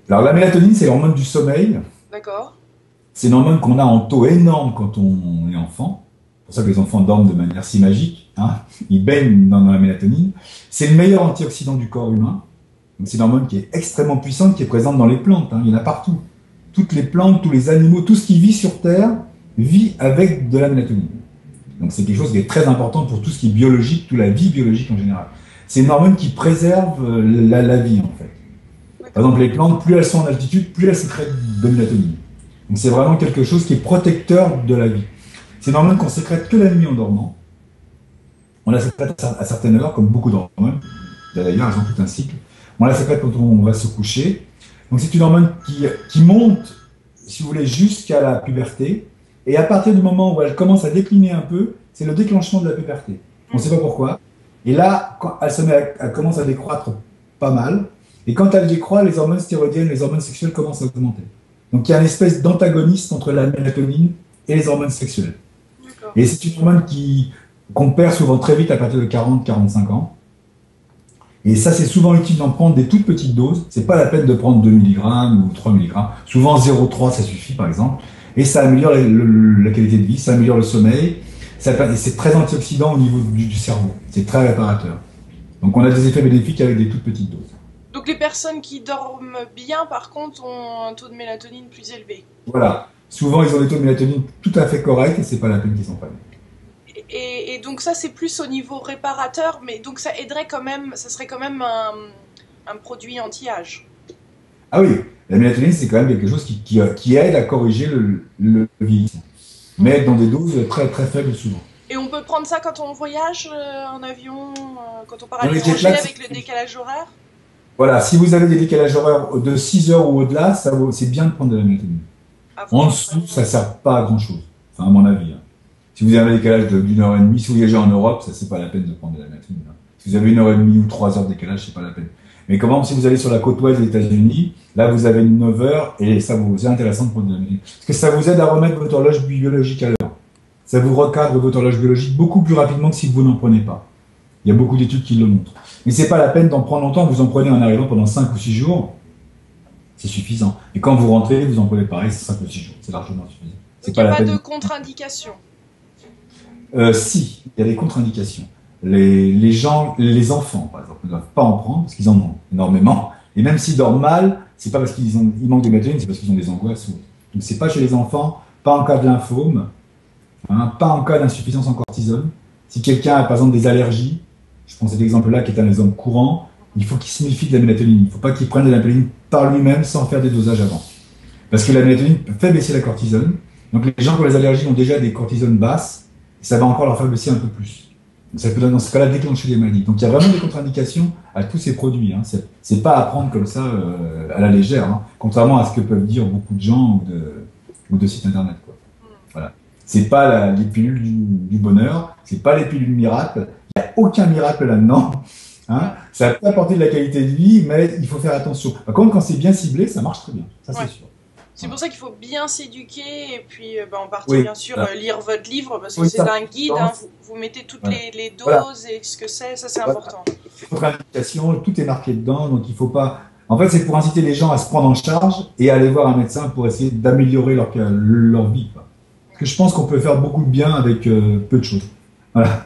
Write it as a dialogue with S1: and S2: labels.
S1: Alors la mélatonine, c'est l'hormone du sommeil.
S2: D'accord.
S1: C'est une hormone qu'on a en taux énorme quand on est enfant. C'est pour ça que les enfants dorment de manière si magique, hein. Ils baignent dans la mélatonine. C'est le meilleur antioxydant du corps humain. Donc c'est une hormone qui est extrêmement puissante, qui est présente dans les plantes, hein. Il y en a partout. Toutes les plantes, tous les animaux, tout ce qui vit sur Terre vit avec de la mélatonine. Donc c'est quelque chose qui est très important pour tout ce qui est biologique, toute la vie biologique en général. C'est une hormone qui préserve la vie en fait. Par
S2: D'accord.
S1: exemple, les plantes, plus elles sont en altitude, plus elles sécrètent de mélatonine. Donc c'est vraiment quelque chose qui est protecteur de la vie. C'est une hormone qu'on sécrète que la nuit en dormant. On la sécrète à certaines heures, comme beaucoup d'hormones. D'ailleurs, elles ont tout un cycle. On la sécrète quand on va se coucher. Donc c'est une hormone qui monte, si vous voulez, jusqu'à la puberté. Et à partir du moment où elle commence à décliner un peu, c'est le déclenchement de la puberté. On ne sait pas pourquoi. Et là, quand elle, elle commence à décroître pas mal. Et quand elle décroît, les hormones stéroïdiennes, les hormones sexuelles commencent à augmenter. Donc il y a une espèce d'antagonisme entre la mélatonine et les hormones sexuelles.
S2: D'accord.
S1: Et c'est une hormone qu'on perd souvent très vite à partir de 40-45 ans. Et ça, c'est souvent utile d'en prendre des toutes petites doses. C'est pas la peine de prendre 2 milligrammes ou 3 milligrammes. Souvent 0,3, ça suffit, par exemple. Et ça améliore la qualité de vie, ça améliore le sommeil. Et c'est très antioxydant au niveau du cerveau. C'est très réparateur. Donc on a des effets bénéfiques avec des toutes petites doses.
S2: Donc les personnes qui dorment bien, par contre, ont un taux de mélatonine plus élevé.
S1: Voilà. Souvent, ils ont des taux de mélatonine tout à fait corrects et c'est pas la peine qu'ils s'en prennent.
S2: Et donc ça, c'est plus au niveau réparateur, mais donc ça aiderait quand même, ça serait quand même un produit anti-âge.
S1: Ah oui, la mélatonine, c'est quand même quelque chose qui aide à corriger le vieillissement. Mais dans des doses très, très faibles souvent.
S2: Et on peut prendre ça quand on voyage en avion, quand on part à
S1: Dans les jet
S2: l'étranger
S1: lag,
S2: avec le décalage horaire?
S1: voilà, si vous avez des décalages horaires de 6 heures ou au-delà, c'est bien de prendre de la mélatonine. En
S2: Avant, après.
S1: dessous, ça ne sert pas à grand-chose. Enfin, à mon avis, hein. Si vous avez un décalage d'une heure et demie, si vous voyagez en Europe, ça, c'est pas la peine de prendre de la mélatonine, hein. Si vous avez une heure et demie ou 3 heures de décalage, c'est pas la peine. Mais comment, si vous allez sur la côte ouest des États-Unis, là, vous avez 9 heures et c'est intéressant de prendre de la mélatonine. Parce que ça vous aide à remettre votre horloge biologique à l'heure. Ça vous recadre votre horloge biologique beaucoup plus rapidement que si vous n'en prenez pas. Il y a beaucoup d'études qui le montrent. Mais c'est pas la peine d'en prendre longtemps. Vous en prenez en arrivant pendant 5 ou 6 jours. C'est suffisant. Et quand vous rentrez, vous en prenez pareil, c'est 5 ou 6 jours. C'est largement suffisant. C'est
S2: Donc il
S1: pas
S2: n'y a
S1: la
S2: pas de
S1: peine.
S2: contre-indication.
S1: Si, il y a des contre-indications. Les gens, les enfants, par exemple, ne doivent pas en prendre parce qu'ils en ont énormément. Et même s'ils dorment mal, c'est pas parce ils manquent de mélatonine, c'est parce qu'ils ont des angoisses. Donc c'est pas chez les enfants, pas en cas de lymphome, hein, pas en cas d'insuffisance en cortisone. Si quelqu'un a par exemple des allergies, je prends cet exemple-là qui est un exemple courant, il faut qu'il se méfie de la mélatonine. Il ne faut pas qu'il prenne de la mélatonine par lui-même sans faire des dosages avant. Parce que la mélatonine fait baisser la cortisone. Donc les gens qui ont les allergies ont déjà des cortisones basses, et ça va encore leur faire baisser un peu plus. Donc ça peut dans ce cas-là déclencher des maladies. Donc il y a vraiment des contre-indications à tous ces produits, hein. C'est pas à prendre comme ça à la légère, hein, contrairement à ce que peuvent dire beaucoup de gens ou de sites internet, quoi. Voilà. C'est pas les pilules du bonheur, c'est pas les pilules miracle. Il n'y a aucun miracle là-dedans, hein. Ça peut apporter de la qualité de vie, mais il faut faire attention. Par contre, quand c'est bien ciblé, ça marche très bien. Ça,
S2: Ouais.
S1: c'est sûr.
S2: C'est
S1: Voilà.
S2: pour ça qu'il faut bien s'éduquer et puis en partie
S1: Oui.
S2: bien sûr
S1: Voilà.
S2: lire votre livre parce que
S1: Oui,
S2: c'est
S1: ça.
S2: un guide, hein, vous mettez toutes
S1: Voilà.
S2: les
S1: Voilà.
S2: doses et ce que c'est, ça c'est
S1: Voilà.
S2: important.
S1: Contre-indication, tout est marqué dedans, donc il faut pas. En fait, c'est pour inciter les gens à se prendre en charge et à aller voir un médecin pour essayer d'améliorer leur vie, quoi. Parce que je pense qu'on peut faire beaucoup de bien avec peu de choses. Voilà.